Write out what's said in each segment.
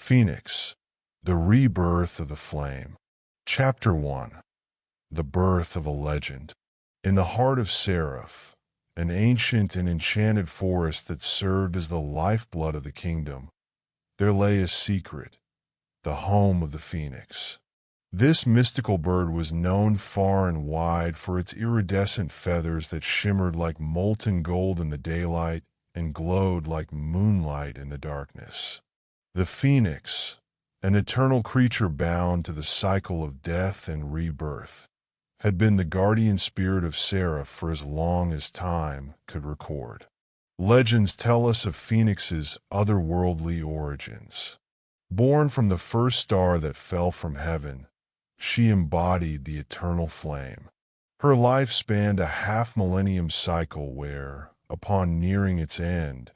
Phoenix, the rebirth of the flame. Chapter 1. The birth of a legend. In the heart of Seraph, an ancient and enchanted forest that served as the lifeblood of the kingdom, there lay a secret, the home of the phoenix. This mystical bird was known far and wide for its iridescent feathers that shimmered like molten gold in the daylight and glowed like moonlight in the darkness. The phoenix, an eternal creature bound to the cycle of death and rebirth, had been the guardian spirit of Seraph for as long as time could record. Legends tell us of Phoenix's otherworldly origins. Born from the first star that fell from heaven, she embodied the eternal flame. Her life spanned a half-millennium cycle where, upon nearing its end,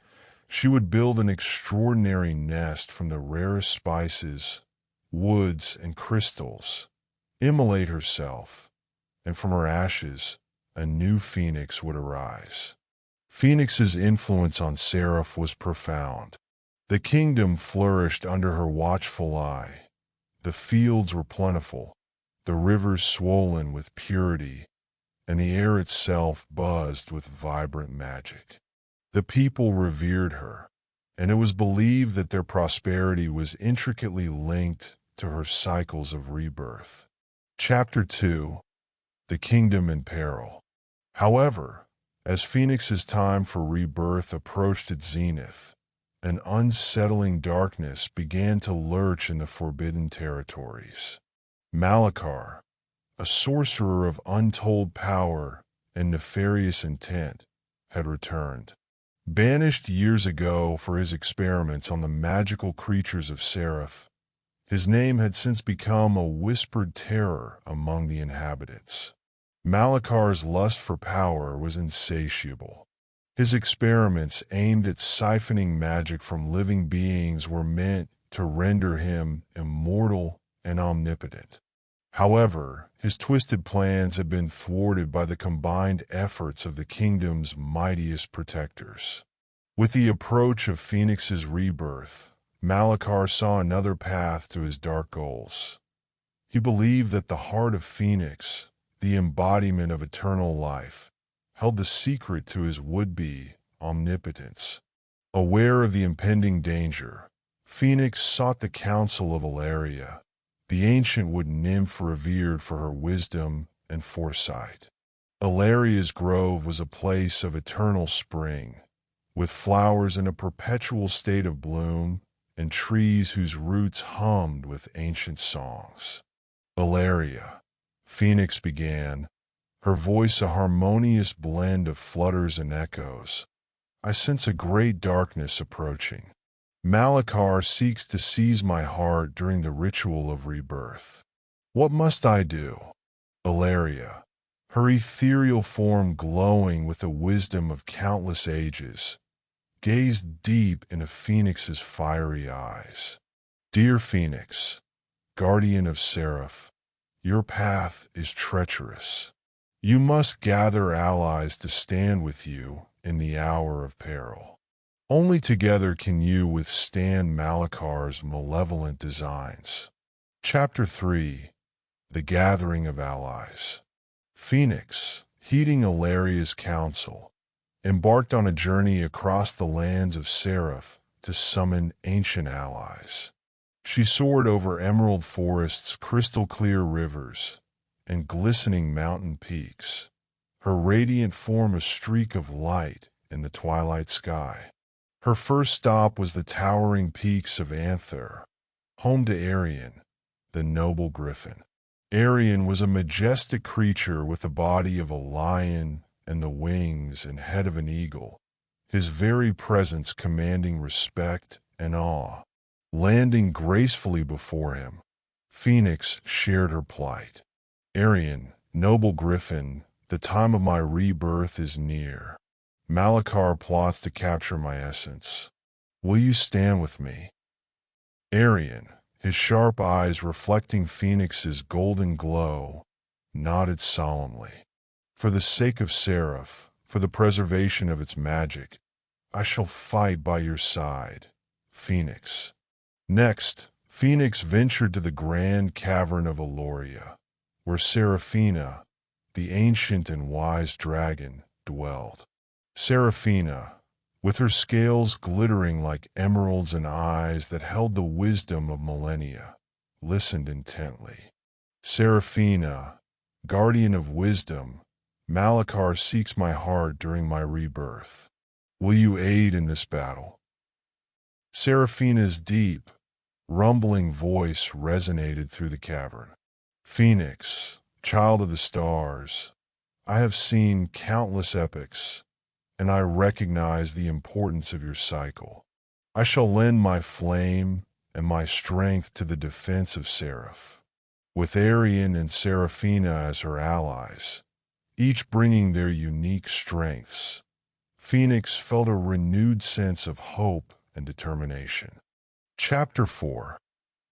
she would build an extraordinary nest from the rarest spices, woods, and crystals, immolate herself, and from her ashes, a new phoenix would arise. Phoenix's influence on Seraph was profound. The kingdom flourished under her watchful eye. The fields were plentiful, the rivers swollen with purity, and the air itself buzzed with vibrant magic. The people revered her, and it was believed that their prosperity was intricately linked to her cycles of rebirth. Chapter 2. The Kingdom in Peril. However, as Phoenix's time for rebirth approached its zenith, an unsettling darkness began to lurch in the forbidden territories. Malakar, a sorcerer of untold power and nefarious intent, had returned. Banished years ago for his experiments on the magical creatures of Seraph, his name had since become a whispered terror among the inhabitants. Malakar's lust for power was insatiable. His experiments aimed at siphoning magic from living beings were meant to render him immortal and omnipotent. However, his twisted plans had been thwarted by the combined efforts of the kingdom's mightiest protectors. With the approach of Phoenix's rebirth, Malakar saw another path to his dark goals. He believed that the heart of Phoenix, the embodiment of eternal life, held the secret to his would-be omnipotence. Aware of the impending danger, Phoenix sought the counsel of Aria, the ancient wood nymph revered for her wisdom and foresight. Alaria's grove was a place of eternal spring, with flowers in a perpetual state of bloom and trees whose roots hummed with ancient songs. Aria, Phoenix began, her voice a harmonious blend of flutters and echoes. I sense a great darkness approaching. Malakar seeks to seize my heart during the ritual of rebirth. What must I do? Aria, her ethereal form glowing with the wisdom of countless ages, gazed deep into Phoenix's fiery eyes. Dear Phoenix, guardian of Seraph, your path is treacherous. You must gather allies to stand with you in the hour of peril. Only together can you withstand Malakar's malevolent designs. Chapter 3. The Gathering of Allies. Phoenix, heeding Alaria's counsel, embarked on a journey across the lands of Seraph to summon ancient allies. She soared over emerald forests, crystal-clear rivers, and glistening mountain peaks, her radiant form a streak of light in the twilight sky. Her first stop was the towering peaks of Anther, home to Aerion, the noble griffin. Aerion was a majestic creature with the body of a lion and the wings and head of an eagle, his very presence commanding respect and awe. Landing gracefully before him, Phoenix shared her plight. Aerion, noble griffin, the time of my rebirth is near. Malakar plots to capture my essence. Will you stand with me? Aerion, his sharp eyes reflecting Phoenix's golden glow, nodded solemnly. For the sake of Seraph, for the preservation of its magic, I shall fight by your side, Phoenix. Next, Phoenix ventured to the grand cavern of Elara, where Seraphina, the ancient and wise dragon, dwelled. Seraphina, with her scales glittering like emeralds and eyes that held the wisdom of millennia, listened intently. Seraphina, guardian of wisdom, Malakar seeks my heart during my rebirth. Will you aid in this battle? Seraphina's deep, rumbling voice resonated through the cavern. Phoenix, child of the stars, I have seen countless epics, and I recognize the importance of your cycle. I shall lend my flame and my strength to the defense of Seraph, with Aerion and Seraphina as her allies, each bringing their unique strengths. Phoenix felt a renewed sense of hope and determination. Chapter 4.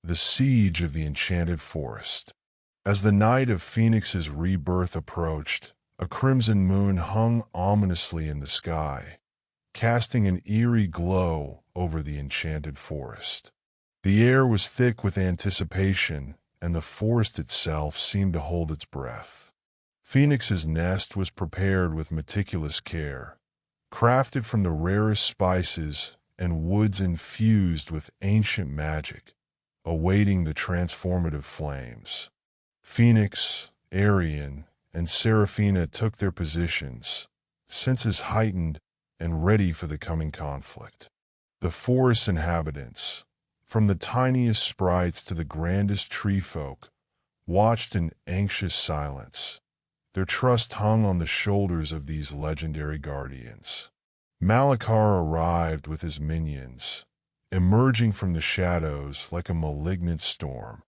The Siege of the Enchanted Forest. As the night of Phoenix's rebirth approached, a crimson moon hung ominously in the sky, casting an eerie glow over the enchanted forest. The air was thick with anticipation, and the forest itself seemed to hold its breath. Phoenix's nest was prepared with meticulous care, crafted from the rarest spices and woods infused with ancient magic, awaiting the transformative flames. Phoenix, Aerion, and Seraphina took their positions, senses heightened and ready for the coming conflict. The forest's inhabitants, from the tiniest sprites to the grandest tree folk, watched in anxious silence. Their trust hung on the shoulders of these legendary guardians. Malakar arrived with his minions, emerging from the shadows like a malignant storm.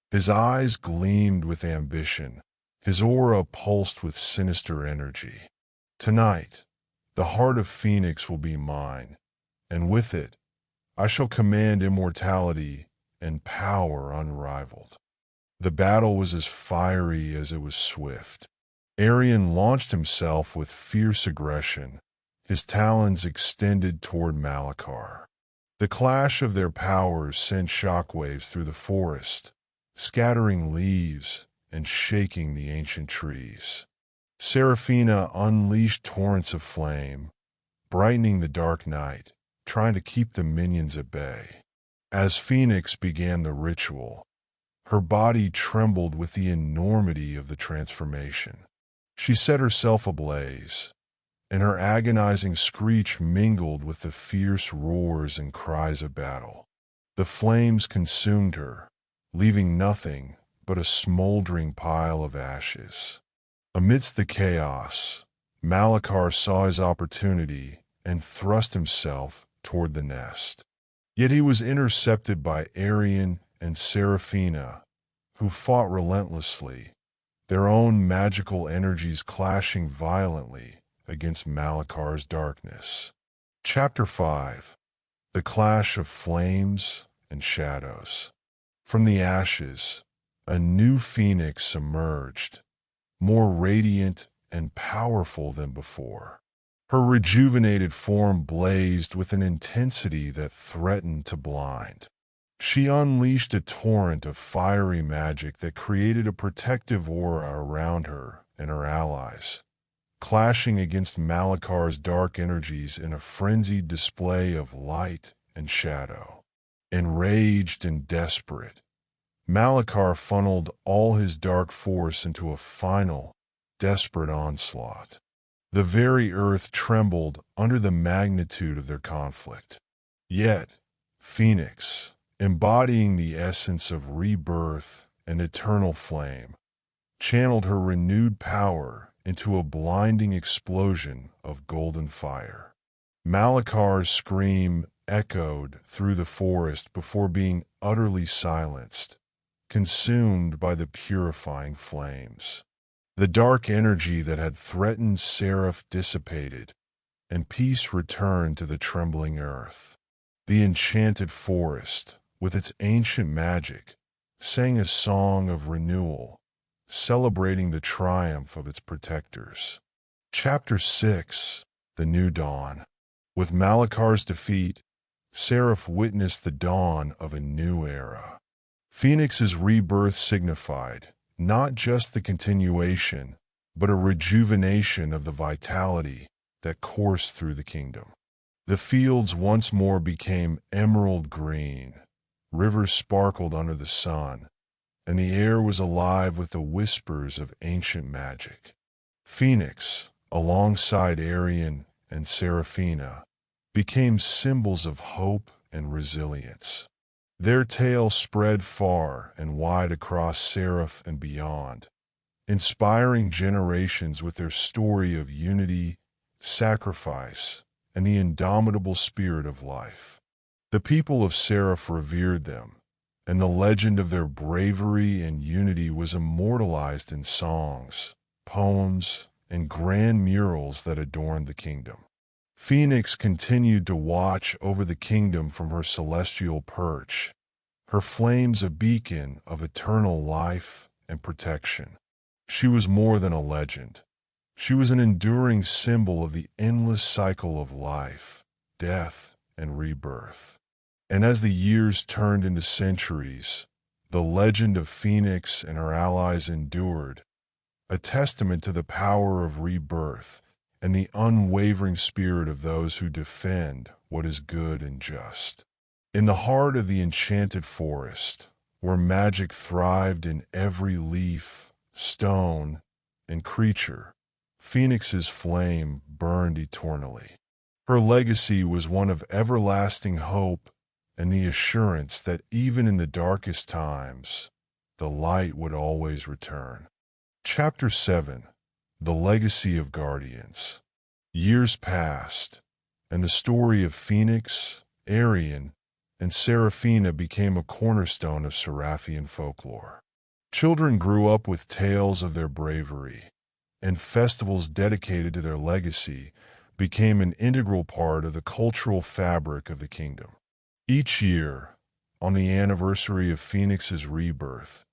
His eyes gleamed with ambition, his aura pulsed with sinister energy. Tonight, the heart of Phoenix will be mine, and with it, I shall command immortality and power unrivaled. The battle was as fiery as it was swift. Aerion launched himself with fierce aggression, his talons extended toward Malakar. The clash of their powers sent shockwaves through the forest, scattering leaves and shaking the ancient trees. Seraphina unleashed torrents of flame, brightening the dark night, trying to keep the minions at bay. As Phoenix began the ritual, her body trembled with the enormity of the transformation. She set herself ablaze, and her agonizing screech mingled with the fierce roars and cries of battle. The flames consumed her, leaving nothing but a smoldering pile of ashes. Amidst the chaos, Malakar saw his opportunity and thrust himself toward the nest. Yet he was intercepted by Aerion and Seraphina, who fought relentlessly, their own magical energies clashing violently against Malakar's darkness. Chapter 5. The Clash of Flames and Shadows. From the ashes, a new phoenix emerged, more radiant and powerful than before. Her rejuvenated form blazed with an intensity that threatened to blind. She unleashed a torrent of fiery magic that created a protective aura around her and her allies, clashing against Malakar's dark energies in a frenzied display of light and shadow. Enraged and desperate, Malakar funneled all his dark force into a final, desperate onslaught. The very earth trembled under the magnitude of their conflict. Yet, Phoenix, embodying the essence of rebirth and eternal flame, channeled her renewed power into a blinding explosion of golden fire. Malakar's scream echoed through the forest before being utterly silenced, consumed by the purifying flames. The dark energy that had threatened Seraph dissipated, and peace returned to the trembling earth. The enchanted forest, with its ancient magic, sang a song of renewal, celebrating the triumph of its protectors. Chapter 6. The New Dawn. With Malakar's defeat, Seraph witnessed the dawn of a new era. Phoenix's rebirth signified not just the continuation, but a rejuvenation of the vitality that coursed through the kingdom. The fields once more became emerald green, rivers sparkled under the sun, and the air was alive with the whispers of ancient magic. Phoenix, alongside Aerion and Seraphina, became symbols of hope and resilience. Their tale spread far and wide across Seraph and beyond, inspiring generations with their story of unity, sacrifice, and the indomitable spirit of life. The people of Seraph revered them, and the legend of their bravery and unity was immortalized in songs, poems, and grand murals that adorned the kingdom. Phoenix continued to watch over the kingdom from her celestial perch, her flames a beacon of eternal life and protection. She was more than a legend. She was an enduring symbol of the endless cycle of life, death, and rebirth. And as the years turned into centuries, the legend of Phoenix and her allies endured, a testament to the power of rebirth and the unwavering spirit of those who defend what is good and just. In the heart of the enchanted forest, where magic thrived in every leaf, stone, and creature, Phoenix's flame burned eternally. Her legacy was one of everlasting hope and the assurance that even in the darkest times, the light would always return. Chapter 7: The Legacy of Guardians. Years passed, and the story of Phoenix, Aerion, and Seraphina became a cornerstone of Seraphian folklore. Children grew up with tales of their bravery, and festivals dedicated to their legacy became an integral part of the cultural fabric of the kingdom. Each year, on the anniversary of Phoenix's rebirth,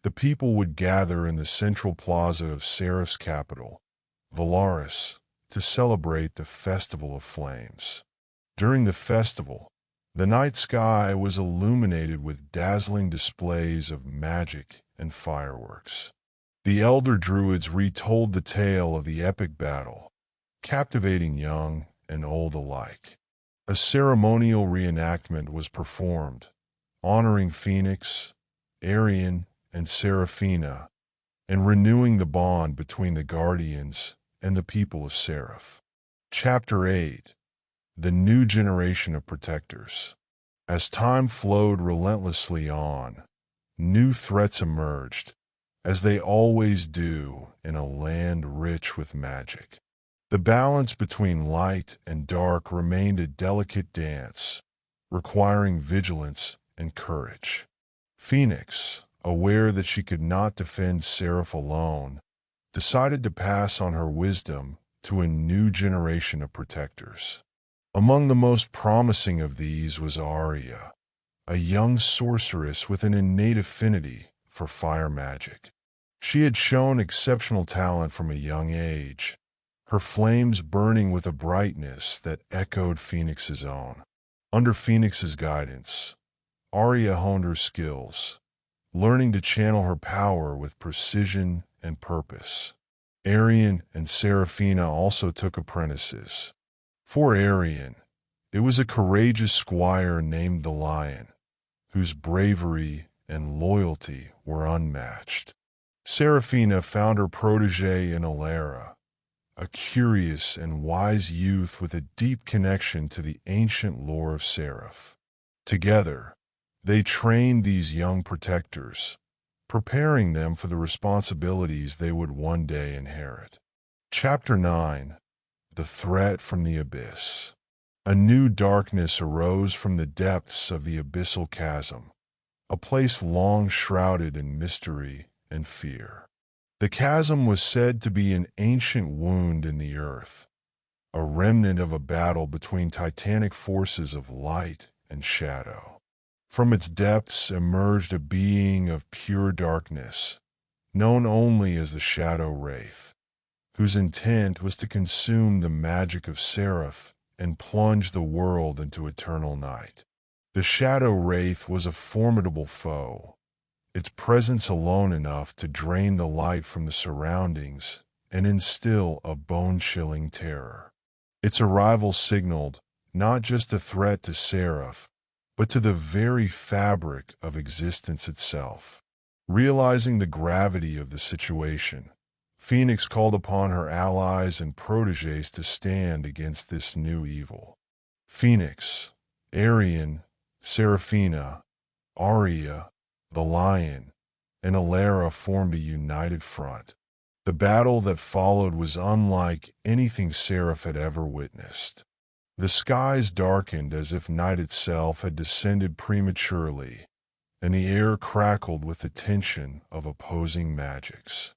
the people would gather in the central plaza of Seraph's capital, Valaris, to celebrate the Festival of Flames. During the festival, the night sky was illuminated with dazzling displays of magic and fireworks. The elder druids retold the tale of the epic battle, captivating young and old alike. A ceremonial reenactment was performed, honoring Phoenix, Aerion, and Seraphina, and renewing the bond between the Guardians and the people of Seraph. Chapter 8: The New Generation of Protectors. As time flowed relentlessly on, new threats emerged, as they always do in a land rich with magic. The balance between light and dark remained a delicate dance, requiring vigilance and courage. Phoenix, aware that she could not defend Seraph alone, decided to pass on her wisdom to a new generation of protectors. Among the most promising of these was Aria, a young sorceress with an innate affinity for fire magic. She had shown exceptional talent from a young age, her flames burning with a brightness that echoed Phoenix's own. Under Phoenix's guidance, Aria honed her skills, learning to channel her power with precision and purpose. Aerion and Seraphina also took apprentices. For Aerion, it was a courageous squire named Thalion, whose bravery and loyalty were unmatched. Seraphina found her protege in Elara, a curious and wise youth with a deep connection to the ancient lore of Seraph. Together, they trained these young protectors, preparing them for the responsibilities they would one day inherit. Chapter 9: The Threat from the Abyss. A new darkness arose from the depths of the Abyssal Chasm, a place long shrouded in mystery and fear. The chasm was said to be an ancient wound in the earth, a remnant of a battle between titanic forces of light and shadow. From its depths emerged a being of pure darkness, known only as the Shadow Wraith, whose intent was to consume the magic of Seraph and plunge the world into eternal night. The shadow wraith was a formidable foe, its presence alone enough to drain the light from the surroundings and instill a bone-chilling terror. Its arrival signaled not just a threat to Seraph, but to the very fabric of existence itself. Realizing the gravity of the situation, Phoenix called upon her allies and protégés to stand against this new evil. Phoenix, Aerion, Seraphina, Aria, Thalion, and Elara formed a united front. The battle that followed was unlike anything Seraph had ever witnessed. The skies darkened as if night itself had descended prematurely, and the air crackled with the tension of opposing magics.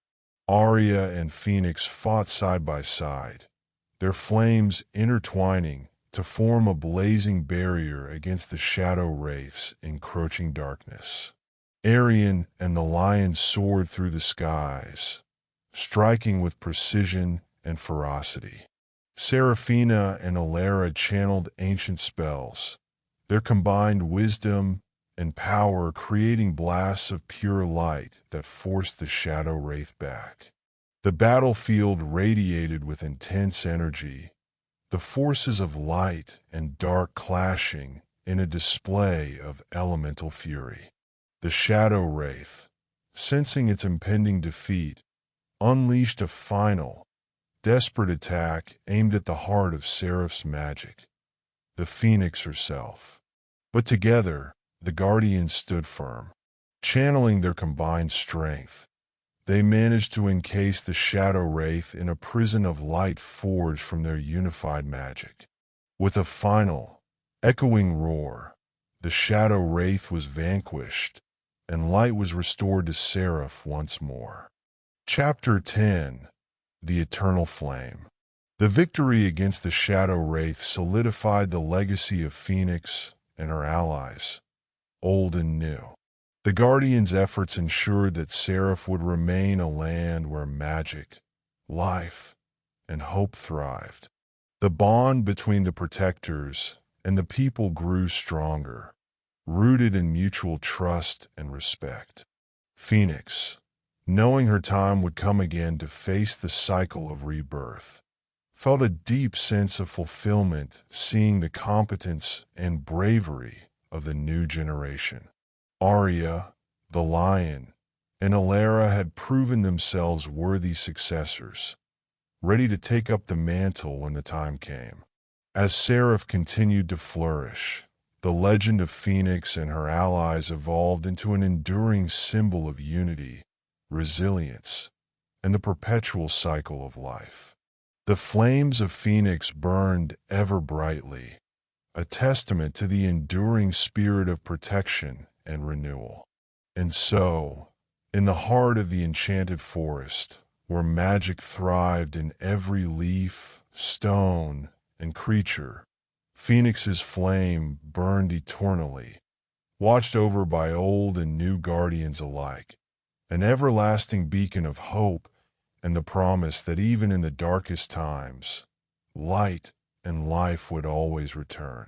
Aria and Phoenix fought side by side, their flames intertwining to form a blazing barrier against the shadow wraith's encroaching darkness. Aerion and the lion soared through the skies, striking with precision and ferocity. Seraphina and Elara channeled ancient spells, their combined wisdom and power creating blasts of pure light that forced the shadow wraith back. The battlefield radiated with intense energy, the forces of light and dark clashing in a display of elemental fury. The shadow wraith, sensing its impending defeat, unleashed a final, desperate attack aimed at the heart of Seraph's magic, the Phoenix herself. But together, the Guardians stood firm. Channeling their combined strength, they managed to encase the shadow wraith in a prison of light forged from their unified magic. With a final, echoing roar, the shadow wraith was vanquished, and light was restored to Seraph once more. Chapter 10: The Eternal Flame. The victory against the shadow wraith solidified the legacy of Phoenix and her allies, old and new. The Guardians' efforts ensured that Seraph would remain a land where magic, life, and hope thrived. The bond between the protectors and the people grew stronger, rooted in mutual trust and respect. Phoenix, knowing her time would come again to face the cycle of rebirth, felt a deep sense of fulfillment seeing the competence and bravery of the new generation. Aria, the lion, and Elara had proven themselves worthy successors, ready to take up the mantle when the time came. As Seraph continued to flourish, the legend of Phoenix and her allies evolved into an enduring symbol of unity, resilience, and the perpetual cycle of life. The flames of Phoenix burned ever brightly, a testament to the enduring spirit of protection and renewal. And so, in the heart of the enchanted forest, where magic thrived in every leaf, stone, and creature, Phoenix's flame burned eternally, watched over by old and new guardians alike, an everlasting beacon of hope and the promise that even in the darkest times, light and life would always return.